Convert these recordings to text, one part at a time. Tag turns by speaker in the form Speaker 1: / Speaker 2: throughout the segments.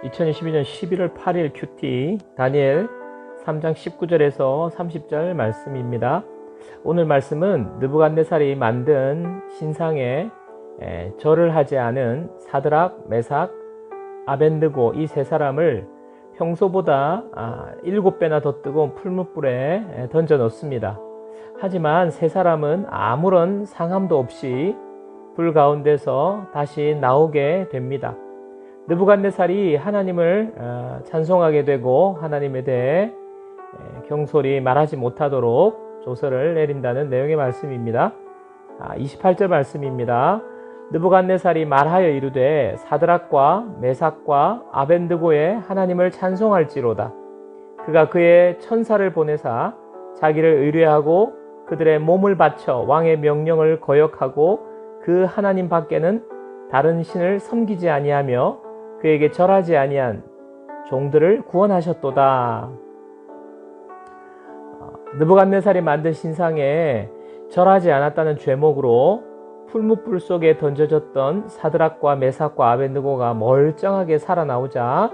Speaker 1: 2022년 11월 8일 큐티 다니엘 3장 19절에서 30절 말씀입니다. 오늘 말씀은 느부갓네살이 만든 신상에 절을 하지 않은 사드락, 메삭, 아벤느고 이 세 사람을 평소보다 7배나 더 뜨거운 풀무불에 던져 넣습니다. 하지만 세 사람은 아무런 상함도 없이 불 가운데서 다시 나오게 됩니다. 느부갓네살이 하나님을 찬송하게 되고 하나님에 대해 경솔히 말하지 못하도록 조서를 내린다는 내용의 말씀입니다. 28절 말씀입니다. 느부갓네살이 말하여 이르되 사드락과 메삭과 아벤느고의 하나님을 찬송할지로다. 그가 그의 천사를 보내사 자기를 의뢰하고 그들의 몸을 바쳐 왕의 명령을 거역하고 그 하나님 밖에는 다른 신을 섬기지 아니하며 그에게 절하지 아니한 종들을 구원하셨도다. 느부갓네살이 만든 신상에 절하지 않았다는 죄목으로 풀무불 속에 던져졌던 사드락과 메삭과 아벤느고가 멀쩡하게 살아나오자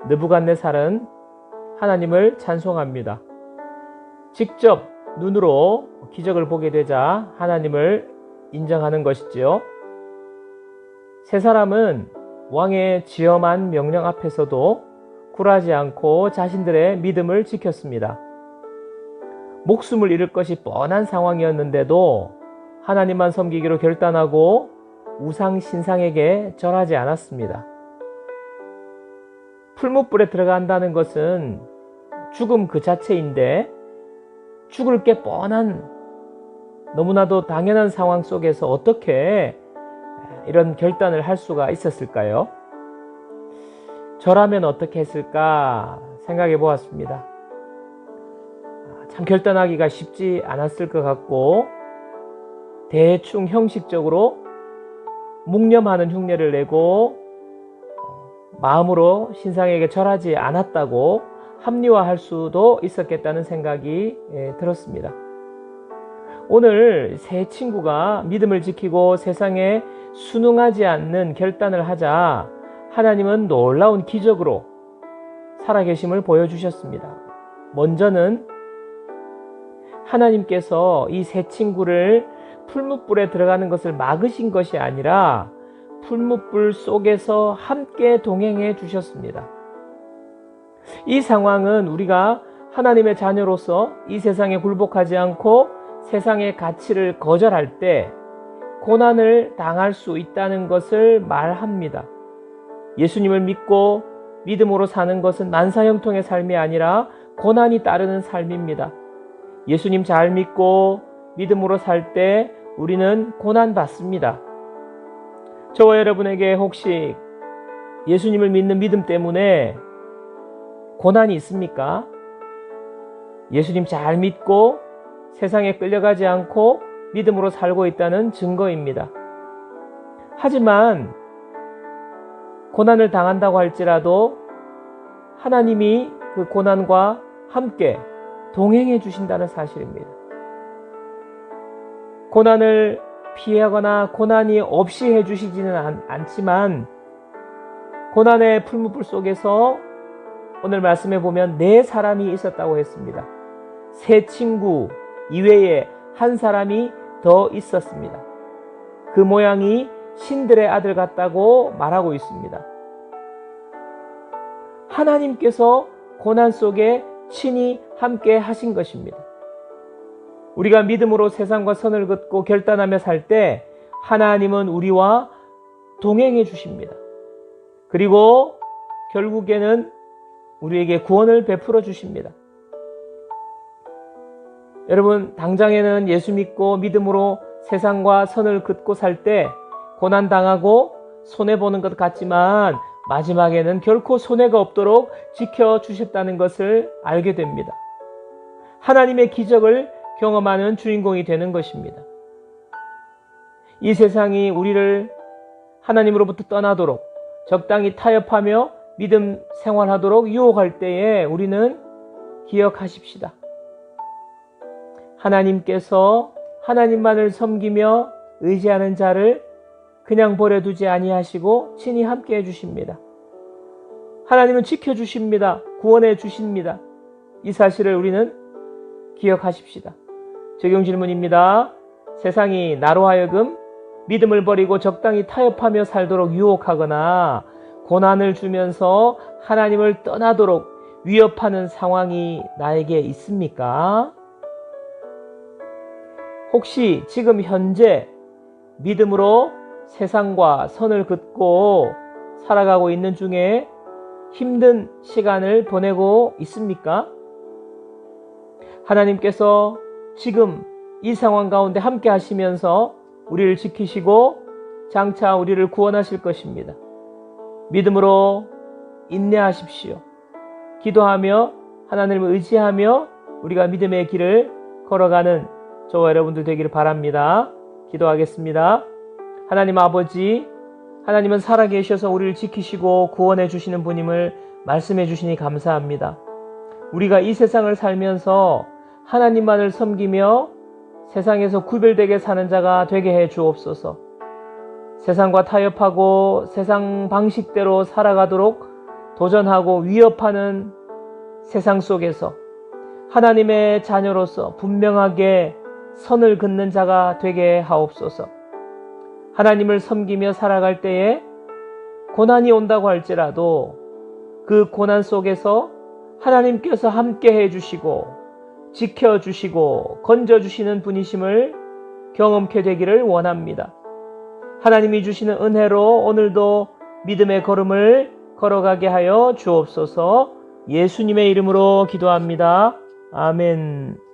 Speaker 1: 느부갓네살은 하나님을 찬송합니다. 직접 눈으로 기적을 보게 되자 하나님을 인정하는 것이지요. 세 사람은 왕의 지엄한 명령 앞에서도 굴하지 않고 자신들의 믿음을 지켰습니다. 목숨을 잃을 것이 뻔한 상황이었는데도 하나님만 섬기기로 결단하고 우상 신상에게 절하지 않았습니다. 풀무불에 들어간다는 것은 죽음 그 자체인데 죽을 게 뻔한 너무나도 당연한 상황 속에서 어떻게 이런 결단을 할 수가 있었을까요? 저라면 어떻게 했을까 생각해 보았습니다. 참 결단하기가 쉽지 않았을 것 같고 대충 형식적으로 묵념하는 흉내를 내고 마음으로 신상에게 절하지 않았다고 합리화할 수도 있었겠다는 생각이 들었습니다. 오늘 세 친구가 믿음을 지키고 세상에 순응하지 않는 결단을 하자 하나님은 놀라운 기적으로 살아계심을 보여주셨습니다. 먼저는 하나님께서 이 세 친구를 풀무불에 들어가는 것을 막으신 것이 아니라 풀무불 속에서 함께 동행해 주셨습니다. 이 상황은 우리가 하나님의 자녀로서 이 세상에 굴복하지 않고 세상의 가치를 거절할 때 고난을 당할 수 있다는 것을 말합니다. 예수님을 믿고 믿음으로 사는 것은 만사형통의 삶이 아니라 고난이 따르는 삶입니다. 예수님 잘 믿고 믿음으로 살 때 우리는 고난 받습니다. 저와 여러분에게 혹시 예수님을 믿는 믿음 때문에 고난이 있습니까? 예수님 잘 믿고 세상에 끌려가지 않고 믿음으로 살고 있다는 증거입니다. 하지만 고난을 당한다고 할지라도 하나님이 그 고난과 함께 동행해 주신다는 사실입니다. 고난을 피하거나 고난이 없이 해주시지는 않지만 고난의 풀무불 속에서 오늘 말씀에 보면 네 사람이 있었다고 했습니다. 세 친구 이외에 한 사람이 더 있었습니다. 그 모양이 신들의 아들 같다고 말하고 있습니다. 하나님께서 고난 속에 친히 함께 하신 것입니다. 우리가 믿음으로 세상과 선을 긋고 결단하며 살 때 하나님은 우리와 동행해 주십니다. 그리고 결국에는 우리에게 구원을 베풀어 주십니다. 여러분, 당장에는 예수 믿고 믿음으로 세상과 선을 긋고 살 때 고난 당하고 손해보는 것 같지만 마지막에는 결코 손해가 없도록 지켜주셨다는 것을 알게 됩니다. 하나님의 기적을 경험하는 주인공이 되는 것입니다. 이 세상이 우리를 하나님으로부터 떠나도록 적당히 타협하며 믿음 생활하도록 유혹할 때에 우리는 기억하십시다. 하나님께서 하나님만을 섬기며 의지하는 자를 그냥 버려두지 아니하시고 친히 함께 해주십니다. 하나님은 지켜주십니다. 구원해 주십니다. 이 사실을 우리는 기억하십시다. 적용 질문입니다. 세상이 나로 하여금 믿음을 버리고 적당히 타협하며 살도록 유혹하거나 고난을 주면서 하나님을 떠나도록 위협하는 상황이 나에게 있습니까? 혹시 지금 현재 믿음으로 세상과 선을 긋고 살아가고 있는 중에 힘든 시간을 보내고 있습니까? 하나님께서 지금 이 상황 가운데 함께 하시면서 우리를 지키시고 장차 우리를 구원하실 것입니다. 믿음으로 인내하십시오. 기도하며 하나님을 의지하며 우리가 믿음의 길을 걸어가는 저와 여러분들 되기를 바랍니다. 기도하겠습니다. 하나님 아버지, 하나님은 살아계셔서 우리를 지키시고 구원해 주시는 분임을 말씀해 주시니 감사합니다. 우리가 이 세상을 살면서 하나님만을 섬기며 세상에서 구별되게 사는 자가 되게 해 주옵소서. 세상과 타협하고 세상 방식대로 살아가도록 도전하고 위협하는 세상 속에서 하나님의 자녀로서 분명하게 선을 긋는 자가 되게 하옵소서. 하나님을 섬기며 살아갈 때에 고난이 온다고 할지라도 그 고난 속에서 하나님께서 함께 해주시고 지켜주시고 건져주시는 분이심을 경험케 되기를 원합니다. 하나님이 주시는 은혜로 오늘도 믿음의 걸음을 걸어가게 하여 주옵소서. 예수님의 이름으로 기도합니다. 아멘.